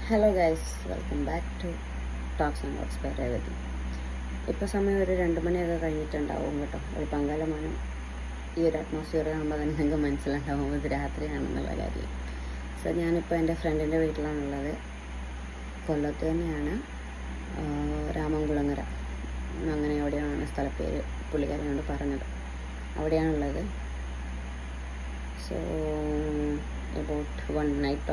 Hello guys, welcome back to talks and works by Revathi. ഇപ്പോൾ സമയം ഒരു 2 മണിയൊക്കെ കഴിഞ്ഞിട്ടുണ്ടാവും കേട്ടോ. ഒരു പങ്കാലമാണ്. ഈ ഒരു അറ്റ്മോസ്ഫിയർ കാണുമ്പോൾ തന്നെ നിങ്ങൾക്ക് മനസ്സിലുണ്ടാവും ഇത് രാത്രിയാണെന്നുള്ള കാര്യം. സോ ഞാനിപ്പോൾ എൻ്റെ ഫ്രണ്ടിൻ്റെ വീട്ടിലാണുള്ളത്. കൊല്ലത്ത് തന്നെയാണ്, രാമൻകുളങ്ങര അങ്ങനെ എവിടെയാണ് സ്ഥലപ്പേര് പുള്ളിക്കാരനോട് പറഞ്ഞത്. അവിടെയാണുള്ളത്. So about one night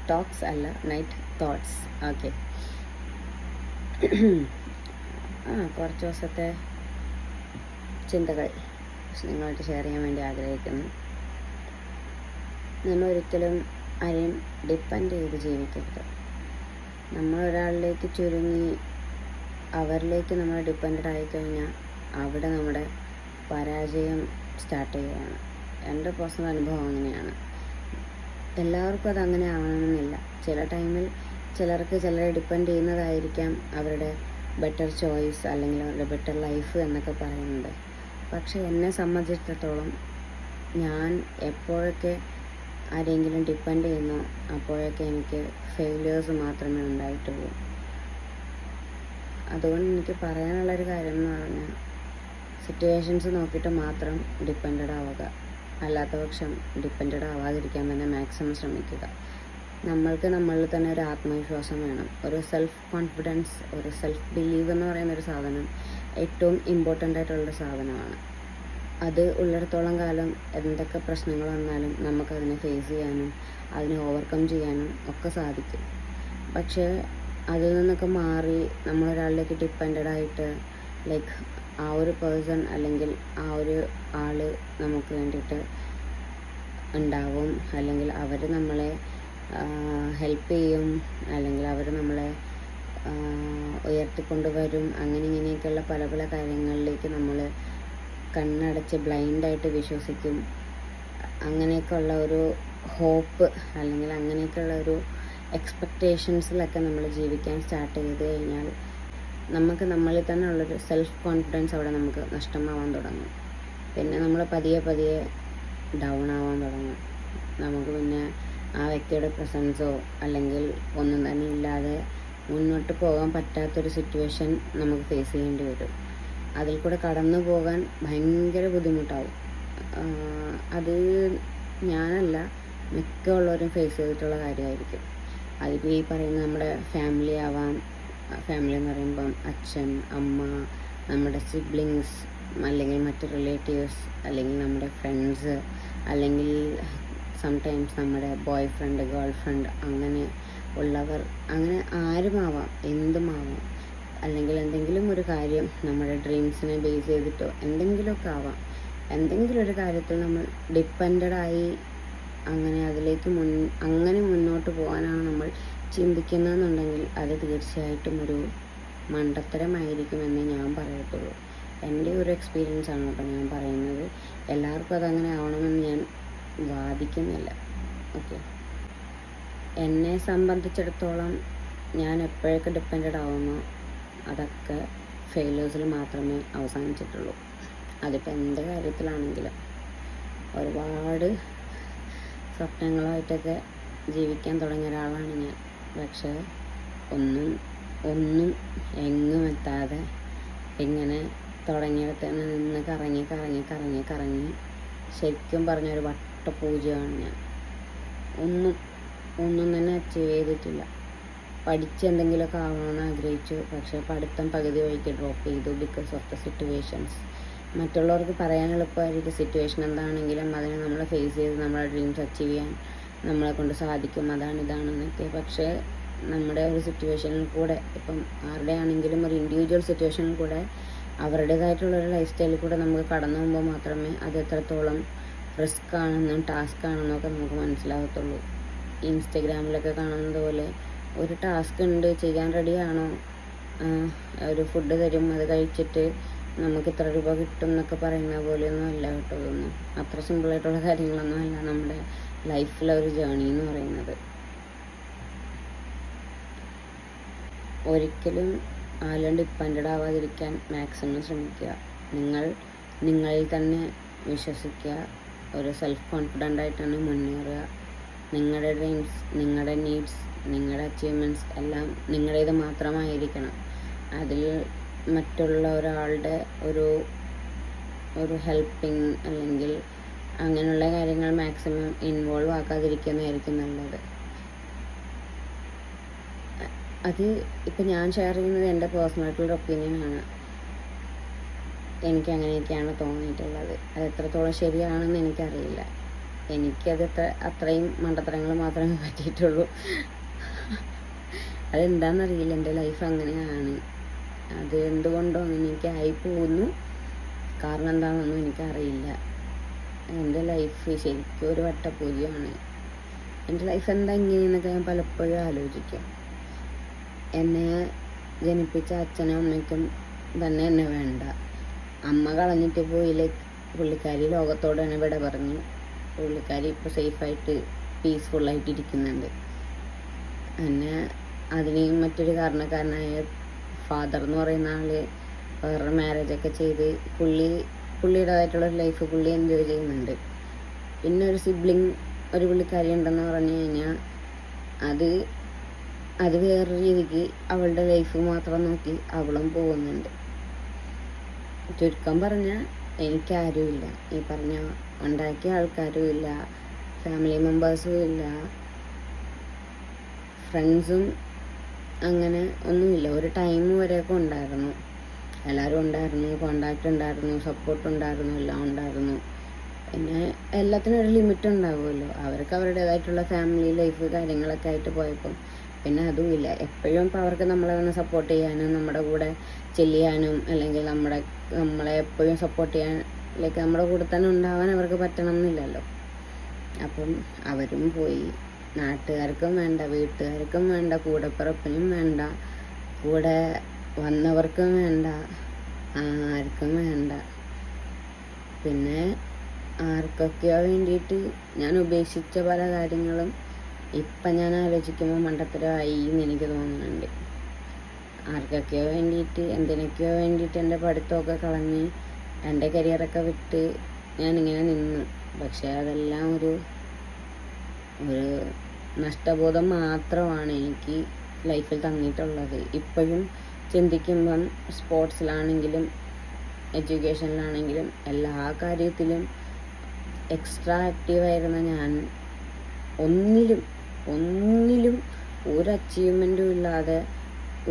talks അല്ല, നൈറ്റ് തോട്ട്സ്. ഓക്കെ. കുറച്ച് ദിവസത്തെ ചിന്തകൾ നിങ്ങളായിട്ട് ഷെയർ ചെയ്യാൻ വേണ്ടി ആഗ്രഹിക്കുന്നു. നമ്മൾ ഒരിക്കലും ആരെയും ഡിപ്പെൻഡ് ചെയ്ത് ജീവിക്കരുത്. നമ്മളൊരാളിലേക്ക് ചുരുങ്ങി അവരിലേക്ക് നമ്മൾ ഡിപ്പെൻഡ് ആയിക്കഴിഞ്ഞാൽ അവിടെ നമ്മുടെ പരാജയം സ്റ്റാർട്ട് ചെയ്യുകയാണ്. എൻ്റെ പേഴ്സണൽ അനുഭവം അങ്ങനെയാണ്. എല്ലാവർക്കും അതങ്ങനെ ആവണമെന്നില്ല. ചില ടൈമിൽ ചിലരെ ഡിപ്പെൻഡ് ചെയ്യുന്നതായിരിക്കാം അവരുടെ ബെറ്റർ ചോയ്സ് അല്ലെങ്കിൽ അവരുടെ ബെറ്റർ ലൈഫ് എന്നൊക്കെ പറയുന്നത്. പക്ഷേ എന്നെ സംബന്ധിച്ചിടത്തോളം ഞാൻ എപ്പോഴൊക്കെ ആരെങ്കിലും ഡിപ്പെൻഡ് ചെയ്യുന്നോ അപ്പോഴൊക്കെ എനിക്ക് ഫെയിലിയേഴ്സ് മാത്രമേ ഉണ്ടായിട്ടുള്ളൂ. അതുകൊണ്ട് എനിക്ക് പറയാനുള്ളൊരു കാര്യം എന്ന് പറഞ്ഞാൽ സിറ്റുവേഷൻസ് നോക്കിയിട്ട് മാത്രം ഡിപ്പെൻഡഡ് ആവുക. അല്ലാത്ത പക്ഷം ഡിപ്പെൻഡഡ് ആവാതിരിക്കാൻ തന്നെ മാക്സിമം ശ്രമിക്കുക. നമ്മൾക്ക് നമ്മളിൽ തന്നെ ഒരു ആത്മവിശ്വാസം വേണം, ഒരു സെൽഫ് കോൺഫിഡൻസ്, ഒരു സെൽഫ് ബിലീവ് എന്ന് പറയുന്നൊരു സാധനം ഏറ്റവും ഇമ്പോർട്ടൻ്റ് ആയിട്ടുള്ളൊരു സാധനമാണ്. അത് ഉള്ളിടത്തോളം കാലം എന്തൊക്കെ പ്രശ്നങ്ങൾ വന്നാലും നമുക്കതിനെ ഫേസ് ചെയ്യാനും അതിനെ ഓവർകം ചെയ്യാനും ഒക്കെ സാധിക്കും. പക്ഷേ അതിൽ നിന്നൊക്കെ മാറി നമ്മളൊരാളിലേക്ക് ഡിപ്പെൻഡഡ് ആയിട്ട് ലൈക്ക് ആ ഒരു പേഴ്സൺ അല്ലെങ്കിൽ ആ ഒരു ആൾ നമുക്ക് വേണ്ടിയിട്ട് ഉണ്ടാവും, അല്ലെങ്കിൽ അവർ നമ്മളെ ഹെൽപ്പ് ചെയ്യും, അല്ലെങ്കിൽ അവർ നമ്മളെ ഉയർത്തിക്കൊണ്ടുവരും, അങ്ങനെ ഇങ്ങനെയൊക്കെയുള്ള പല പല കാര്യങ്ങളിലേക്ക് നമ്മൾ കണ്ണടച്ച് ബ്ലൈൻഡായിട്ട് വിശ്വസിക്കും. അങ്ങനെയൊക്കെയുള്ള ഒരു ഹോപ്പ് അല്ലെങ്കിൽ അങ്ങനെയൊക്കെയുള്ള ഒരു എക്സ്പെക്റ്റേഷൻസിലൊക്കെ നമ്മൾ ജീവിക്കാൻ സ്റ്റാർട്ട് ചെയ്ത് കഴിഞ്ഞാൽ നമുക്ക് നമ്മളിൽ തന്നെ ഉള്ളൊരു സെൽഫ് കോൺഫിഡൻസ് അവിടെ നമുക്ക് നഷ്ടമാവാൻ തുടങ്ങും. പിന്നെ നമ്മൾ പതിയെ ഡൗൺ ആവാൻ തുടങ്ങും. നമുക്ക് പിന്നെ ആ വ്യക്തിയുടെ പ്രസൻസോ അല്ലെങ്കിൽ ഒന്നും തന്നെ ഇല്ലാതെ മുന്നോട്ട് പോകാൻ പറ്റാത്തൊരു സിറ്റുവേഷൻ നമുക്ക് ഫേസ് ചെയ്യേണ്ടി വരും. അതിൽ കൂടെ കടന്നു പോകാൻ ഭയങ്കര ബുദ്ധിമുട്ടാവും. അത് ഞാനല്ല, മിക്ക ഉള്ളവരും ഫേസ് ചെയ്തിട്ടുള്ള കാര്യമായിരിക്കും. അതിപ്പോൾ ഈ പറയുന്ന നമ്മുടെ ഫാമിലി ആവാം. ഫാമിലി എന്ന് പറയുമ്പം അച്ഛൻ, അമ്മ, നമ്മുടെ സിബ്ലിങ്സ്, അല്ലെങ്കിൽ മറ്റ് റിലേറ്റീവ്സ്, അല്ലെങ്കിൽ നമ്മുടെ ഫ്രണ്ട്സ്, അല്ലെങ്കിൽ സംടൈംസ് നമ്മുടെ ബോയ് ഫ്രണ്ട്, ഗേൾ ഫ്രണ്ട്, അങ്ങനെ ഉള്ളവർ, അങ്ങനെ ആരുമാവാം, എന്തുമാവാം. അല്ലെങ്കിൽ എന്തെങ്കിലും ഒരു കാര്യം നമ്മുടെ ഡ്രീംസിനെ ബേസ് ചെയ്തിട്ടോ എന്തെങ്കിലുമൊക്കെ ആവാം. എന്തെങ്കിലും ഒരു കാര്യത്തിൽ നമ്മൾ ഡിപ്പെൻഡഡായി അങ്ങനെ അതിലേക്ക് അങ്ങനെ മുന്നോട്ട് പോകാനാണ് നമ്മൾ ചിന്തിക്കുന്നതെന്നുണ്ടെങ്കിൽ അത് തീർച്ചയായിട്ടും ഒരു മണ്ടത്തരമായിരിക്കുമെന്ന് ഞാൻ പറയത്തുള്ളൂ. എൻ്റെ ഒരു എക്സ്പീരിയൻസ് ആണ് കേട്ടോ ഞാൻ പറയുന്നത്. എല്ലാവർക്കും അതങ്ങനെ ആവണമെന്ന് ഞാൻ വാദിക്കുന്നില്ല. ഓക്കെ. എന്നെ സംബന്ധിച്ചിടത്തോളം ഞാൻ എപ്പോഴൊക്കെ ഡിപ്പെൻഡഡ് ആവുന്നോ അതൊക്കെ ഫെയിലേഴ്സിൽ മാത്രമേ അവസാനിച്ചിട്ടുള്ളൂ. അതിപ്പോൾ എന്ത് കാര്യത്തിലാണെങ്കിലും. ഒരുപാട് സ്വപ്നങ്ങളുമായിട്ടൊക്കെ ജീവിക്കാൻ തുടങ്ങിയ ഒരാളാണ് ഞാൻ. പക്ഷേ ഒന്നും എങ്ങും എത്താതെ ഇങ്ങനെ തുടങ്ങിയിടത്ത് നിന്ന് കറങ്ങി ശരിക്കും പറഞ്ഞൊരു വട്ടപൂജയാണ് ഞാൻ. ഒന്നും തന്നെ അച്ചീവ് ചെയ്തിട്ടില്ല. പഠിച്ച് എന്തെങ്കിലുമൊക്കെ ആവണമെന്ന് ആഗ്രഹിച്ചു. പക്ഷേ പഠിത്തം പകുതി വഴിക്ക് ഡ്രോപ്പ് ചെയ്തു ബിക്കോസ് ഓഫ് ദ സിറ്റുവേഷൻസ്. മറ്റുള്ളവർക്ക് പറയാൻ എളുപ്പമായിരിക്കും സിറ്റുവേഷൻ എന്താണെങ്കിലും അതിനെ നമ്മൾ ഫേസ് ചെയ്ത് നമ്മളെ ഡ്രീംസ് അച്ചീവ് ചെയ്യാൻ നമ്മളെ കൊണ്ട് സാധിക്കും, ഇതാണെന്നൊക്കെ. പക്ഷേ നമ്മുടെ ഒരു സിറ്റുവേഷനിൽ കൂടെ, ഇപ്പം ആരുടെ ആണെങ്കിലും ഒരു ഇൻഡിവിജ്വൽ സിറ്റുവേഷനിൽ കൂടെ അവരുടേതായിട്ടുള്ളൊരു ലൈഫ് സ്റ്റൈലിൽ കൂടെ നമുക്ക് കടന്നു പോകുമ്പോൾ മാത്രമേ അത് എത്രത്തോളം റിസ്ക് ആണെന്നും ടാസ്ക് ആണെന്നും ഒക്കെ നമുക്ക് മനസ്സിലാകത്തുള്ളൂ. ഇൻസ്റ്റഗ്രാമിലൊക്കെ കാണുന്നത് പോലെ ഒരു ടാസ്ക് ഉണ്ട്, ചെയ്യാൻ റെഡിയാണോ, ഒരു ഫുഡ് തരും, അത് കഴിച്ചിട്ട് നമുക്ക് ഇത്ര രൂപ കിട്ടും എന്നൊക്കെ പറയുന്ന പോലെയൊന്നും അല്ല കേട്ടോ. ഇതൊന്നും അത്ര സിമ്പിളായിട്ടുള്ള കാര്യങ്ങളൊന്നും അല്ല നമ്മുടെ ലൈഫിലെ ഒരു ജേണി എന്ന് പറയുന്നത്. ഒരിക്കലും ആരും ഡിപ്പെൻഡഡ് ആവാതിരിക്കാൻ മാക്സിമം ശ്രമിക്കുക. നിങ്ങളിൽ തന്നെ വിശ്വസിക്കുക. ഒരു സെൽഫ് കോൺഫിഡൻ്റ് ആയിട്ട് തന്നെ മുന്നേറുക. നിങ്ങൾ നിങ്ങളുടെ ഡ്രീംസ്, നിങ്ങളുടെ നീഡ്സ്, നിങ്ങളുടെ അച്ചീവ്മെൻറ്റ്സ് എല്ലാം നിങ്ങളുടേത് മാത്രമായിരിക്കണം. അതിൽ മറ്റുള്ള ഒരാളുടെ ഒരു ഹെൽപ്പിംഗ് അല്ലെങ്കിൽ അങ്ങനെയുള്ള കാര്യങ്ങൾ മാക്സിമം ഇൻവോൾവ് ആക്കാതിരിക്കുന്നതായിരിക്കും നല്ലത്. അത് ഇപ്പം ഞാൻ ഷെയർ ചെയ്യുന്നത് എൻ്റെ പേഴ്സണലായിട്ടുള്ള ഒപ്പീനിയനാണ്. എനിക്ക് അങ്ങനെയൊക്കെയാണ് തോന്നിയിട്ടുള്ളത്. അത് എത്രത്തോളം ശരിയാണെന്ന് എനിക്കറിയില്ല. എനിക്കത് അത്രയും മണ്ടത്തരങ്ങൾ മാത്രമേ പറ്റിയിട്ടുള്ളൂ. അതെന്താണെന്നറിയില്ല, എൻ്റെ ലൈഫ് അങ്ങനെയാണ്. അത് എന്തുകൊണ്ടോ അങ്ങനെയൊക്കെ ആയി പോകുന്നു. കാരണം എന്താണെന്നൊന്നും എനിക്കറിയില്ല. എൻ്റെ ലൈഫ് ശരിക്കും ഒരു വട്ടപ്പൂജ്യമാണ്. എൻ്റെ ലൈഫ് എന്താ ഇങ്ങനെയെന്നൊക്കെ ഞാൻ പലപ്പോഴും ആലോചിക്കും. എന്നെ ജനിപ്പിച്ച അച്ഛനും അമ്മയ്ക്കും തന്നെ എന്നെ വേണ്ട. അമ്മ കളഞ്ഞിട്ട് പോയില്ലേ, പുള്ളിക്കാരി ലോകത്തോട് തന്നെ വിട പറഞ്ഞു. പുള്ളിക്കാരി ഇപ്പോൾ സേഫായിട്ട് പീസ്ഫുള്ളായിട്ട് ഇരിക്കുന്നുണ്ട്. എന്നെ അതിനെയും മറ്റൊരു കാരണക്കാരനായ ഫാദർ എന്ന് പറയുന്ന ആൾ വേറെ മാരേജൊക്കെ ചെയ്ത് പുള്ളിയുടേതായിട്ടുള്ളൊരു ലൈഫ് പുള്ളി എൻജോയ് ചെയ്യുന്നുണ്ട്. പിന്നെ ഒരു സിബ്ലിങ് ഒരു പുള്ളിക്കാരി ഉണ്ടെന്ന് പറഞ്ഞു കഴിഞ്ഞാൽ അത് വേറൊരു രീതിക്ക് അവളുടെ ലൈഫ് മാത്രം നോക്കി അവളും പോകുന്നുണ്ട്. ചുരുക്കം പറഞ്ഞാൽ എനിക്കാരുമില്ല. ഈ പറഞ്ഞ ഉണ്ടാക്കിയ ആൾക്കാരും ഇല്ല, ഫാമിലി മെമ്പേഴ്സും ഇല്ല, ഫ്രണ്ട്സും അങ്ങനെ ഒന്നുമില്ല. ഒരു ടൈം വരെയൊക്കെ ഉണ്ടായിരുന്നു, എല്ലാവരും ഉണ്ടായിരുന്നു, കോണ്ടാക്റ്റ് ഉണ്ടായിരുന്നു, സപ്പോർട്ട് ഉണ്ടായിരുന്നു, എല്ലാം ഉണ്ടായിരുന്നു. പിന്നെ എല്ലാത്തിനും ഒരു ലിമിറ്റ് ഉണ്ടാവുമല്ലോ. അവർക്ക് അവരുടേതായിട്ടുള്ള ഫാമിലി ലൈഫ് കാര്യങ്ങളൊക്കെ ആയിട്ട് പോയപ്പം പിന്നെ അതുമില്ല. എപ്പോഴും ഇപ്പോൾ അവർക്ക് നമ്മളെ ഒന്ന് സപ്പോർട്ട് ചെയ്യാനും നമ്മുടെ കൂടെ ചെല്ലാനും അല്ലെങ്കിൽ നമ്മളെ എപ്പോഴും സപ്പോർട്ട് ചെയ്യാൻ ലൈക്ക് നമ്മുടെ കൂടെ തന്നെ ഉണ്ടാവാൻ അവർക്ക് പറ്റണം എന്നില്ലല്ലോ. അപ്പം അവരും പോയി. നാട്ടുകാർക്കും വേണ്ട, വീട്ടുകാർക്കും വേണ്ട, കൂടെപ്പിറപ്പിനും വേണ്ട, കൂടെ വന്നവർക്കും വേണ്ട, ആർക്കും വേണ്ട. പിന്നെ ആർക്കൊക്കെയോ വേണ്ടിയിട്ട് ഞാൻ ഉപേക്ഷിച്ച പല കാര്യങ്ങളും ഇപ്പം ഞാൻ ആലോചിക്കുമ്പോൾ മണ്ടത്തരമായി എന്ന് എനിക്ക് തോന്നുന്നുണ്ട്. ആർക്കൊക്കെയോ വേണ്ടിയിട്ട് എന്തിനൊക്കെയോ വേണ്ടിയിട്ട് എൻ്റെ പഠിത്തമൊക്കെ കളഞ്ഞ് എൻ്റെ കരിയറൊക്കെ വിട്ട് ഞാനിങ്ങനെ നിന്നു. പക്ഷേ അതെല്ലാം ഒരു നഷ്ടബോധം മാത്രമാണ് എനിക്ക് ലൈഫിൽ തന്നിട്ടുള്ളത്. ഇപ്പോഴും ചിന്തിക്കുമ്പം സ്പോർട്സിലാണെങ്കിലും എഡ്യൂക്കേഷനിലാണെങ്കിലും എല്ലാ കാര്യത്തിലും എക്സ്ട്രാ ആക്റ്റീവായിരുന്ന ഞാൻ ഒന്നിലും ഒരു അച്ചീവ്മെൻറ്റും ഇല്ലാതെ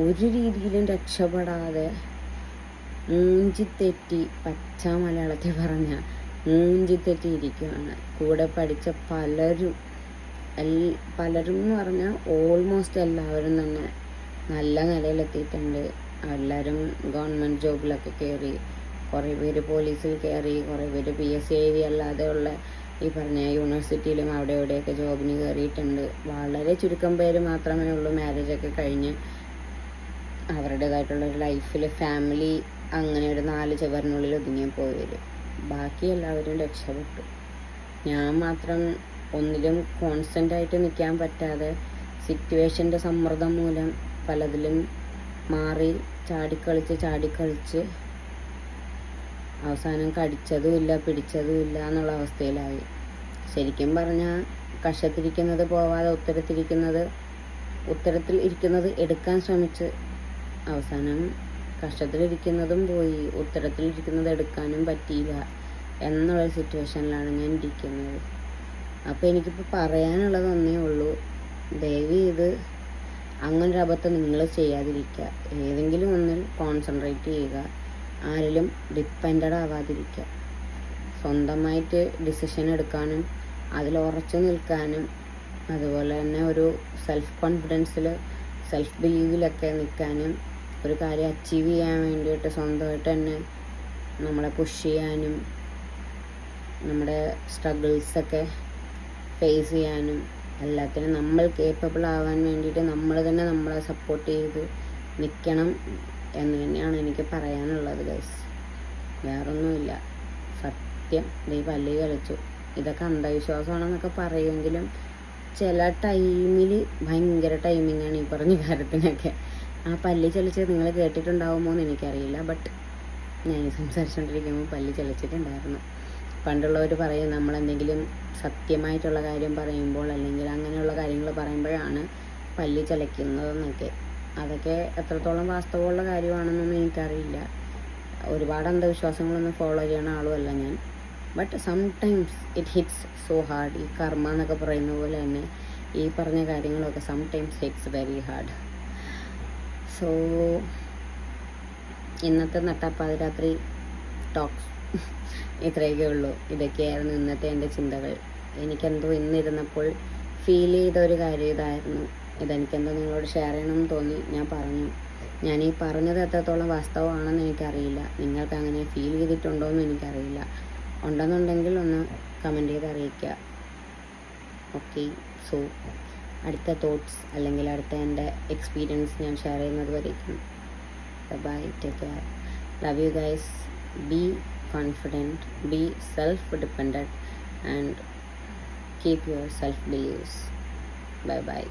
ഒരു രീതിയിലും രക്ഷപ്പെടാതെ മൂഞ്ചിത്തെറ്റി, പച്ച മലയാളത്തിൽ പറഞ്ഞ മൂഞ്ചിത്തെറ്റിയിരിക്കുകയാണ്. കൂടെ പഠിച്ച പലരും എന്ന് പറഞ്ഞാൽ ഓൾമോസ്റ്റ് എല്ലാവരും തന്നെ നല്ല നിലയിലെത്തിയിട്ടുണ്ട്. എല്ലാവരും ഗവൺമെൻറ് ജോബിലൊക്കെ കയറി, കുറേ പേര് പോലീസിൽ കയറി, കുറേ പേര് PSC എഴുതി അല്ലാതെയുള്ള ഈ പറഞ്ഞ യൂണിവേഴ്സിറ്റിയിലും അവിടെ ഇവിടെയൊക്കെ ജോബിന് കയറിയിട്ടുണ്ട്. വളരെ ചുരുക്കം പേര് മാത്രമേ ഉള്ളൂ മാരേജൊക്കെ കഴിഞ്ഞ് അവരുടേതായിട്ടുള്ളൊരു ലൈഫിൽ ഫാമിലി അങ്ങനെ ഒരു 4 ചുവരിനുള്ളിൽ ഒതുങ്ങി പോയവർ. ബാക്കി എല്ലാവരും രക്ഷപ്പെട്ടു. ഞാൻ മാത്രം ഒന്നിലും കോൺസ്റ്റൻ്റായിട്ട് നിൽക്കാൻ പറ്റാതെ സിറ്റുവേഷൻ്റെ സമ്മർദ്ദം മൂലം പലതിലും മാറി ചാടിക്കളിച്ച് അവസാനം കടിച്ചതുമില്ല പിടിച്ചതുമില്ല എന്നുള്ള അവസ്ഥയിലായി. ശരിക്കും പറഞ്ഞാൽ കഷത്തിരിക്കുന്നത് പോവാതെ ഉത്തരത്തിൽ ഇരിക്കുന്നത് എടുക്കാൻ ശ്രമിച്ച് അവസാനം കഷത്തിലിരിക്കുന്നതും പോയി, ഉത്തരത്തിലിരിക്കുന്നത് എടുക്കാനും പറ്റിയില്ല എന്നുള്ള സിറ്റുവേഷനിലാണ് ഞാൻ ഇരിക്കുന്നത്. അപ്പോൾ എനിക്കിപ്പോൾ പറയാനുള്ളത് ഒന്നേ ഉള്ളൂ, ദയവ് ചെയ്ത് അങ്ങനൊരു അബദ്ധം നിങ്ങൾ ചെയ്യാതിരിക്കുക. ഏതെങ്കിലും ഒന്നിൽ കോൺസെൻട്രേറ്റ് ചെയ്യുക, ആരിലും ഡിപ്പെൻഡഡ് ആവാതിരിക്കുക. സ്വന്തമായിട്ട് ഡിസിഷൻ എടുക്കാനും അതിൽ ഉറച്ചു നിൽക്കാനും അതുപോലെ തന്നെ ഒരു സെൽഫ് കോൺഫിഡൻസിൽ സെൽഫ് ബിലീവിലൊക്കെ നിൽക്കാനും ഒരു കാര്യം അച്ചീവ് ചെയ്യാൻ വേണ്ടിയിട്ട് സ്വന്തമായിട്ട് തന്നെ നമ്മളെ പുഷ് ചെയ്യാനും നമ്മുടെ സ്ട്രഗിൾസൊക്കെ ഫേസ് ചെയ്യാനും എല്ലാത്തിനും നമ്മൾ കേപ്പബിൾ ആവാൻ വേണ്ടിയിട്ട് നമ്മൾ തന്നെ നമ്മളെ സപ്പോർട്ട് ചെയ്ത് നിൽക്കണം എന്ന് തന്നെയാണ് എനിക്ക് പറയാനുള്ളത് ഗൈസ്. വേറൊന്നുമില്ല. സത്യം ഈ പല്ലി കളിച്ചു. ഇതൊക്കെ അന്ധവിശ്വാസമാണെന്നൊക്കെ പറയുമെങ്കിലും ചില ടൈമിൽ ഭയങ്കര ടൈമിങ്ങാണ് ഈ പറഞ്ഞ കാര്യത്തിനൊക്കെ. ആ പല്ലി ചലിച്ചത് നിങ്ങൾ കേട്ടിട്ടുണ്ടാവുമോ എന്ന് എനിക്കറിയില്ല. ബട്ട് ഞാൻ സംസാരിച്ചുകൊണ്ടിരിക്കുമ്പോൾ പല്ലി ചലിച്ചിട്ടുണ്ടായിരുന്നു. പണ്ടുള്ളവർ പറയും നമ്മളെന്തെങ്കിലും സത്യമായിട്ടുള്ള കാര്യം പറയുമ്പോൾ അല്ലെങ്കിൽ അങ്ങനെയുള്ള കാര്യങ്ങൾ പറയുമ്പോഴാണ് പല്ലി ചലയ്ക്കുന്നതെന്നൊക്കെ. അതൊക്കെ എത്രത്തോളം വാസ്തവമുള്ള കാര്യമാണെന്നൊന്നും എനിക്കറിയില്ല. ഒരുപാട് അന്ധവിശ്വാസങ്ങളൊന്നും ഫോളോ ചെയ്യണ ആളുമല്ല ഞാൻ. But sometimes it hits so hard. ഈ കർമ്മ എന്നൊക്കെ പറയുന്ന പോലെ തന്നെ ഈ പറഞ്ഞ കാര്യങ്ങളൊക്കെ sometimes hits very hard. So ഇന്നത്തെ നട്ടാപ്പാതിരാത്രി ടോക്സ് ഇത്രയൊക്കെ ഉള്ളൂ. ഇതൊക്കെയായിരുന്നു ഇന്നത്തെ എൻ്റെ ചിന്തകൾ. എനിക്കെന്തോ ഇന്നിരുന്നപ്പോൾ ഫീൽ ചെയ്ത ഒരു കാര്യം ഇതായിരുന്നു. ഇതെനിക്കെന്തോ നിങ്ങളോട് ഷെയർ ചെയ്യണമെന്ന് തോന്നി, ഞാൻ പറഞ്ഞു. ഞാൻ ഈ പറഞ്ഞത് എത്രത്തോളം വാസ്തവമാണെന്ന് എനിക്കറിയില്ല. നിങ്ങൾക്ക് അങ്ങനെ ഫീൽ ചെയ്തിട്ടുണ്ടോ എന്ന് എനിക്കറിയില്ല. ഉണ്ടെന്നുണ്ടെങ്കിൽ ഒന്ന് കമൻറ്റ് ചെയ്ത് അറിയിക്കുക. ഓക്കെ, സോ അടുത്ത തോട്ട്സ് അല്ലെങ്കിൽ അടുത്ത എൻ്റെ എക്സ്പീരിയൻസ് ഞാൻ ഷെയർ ചെയ്യുന്നത് വരേക്കും. Bye, take care, love you guys, be confident, be self dependent and keep your self beliefs. Bye bye.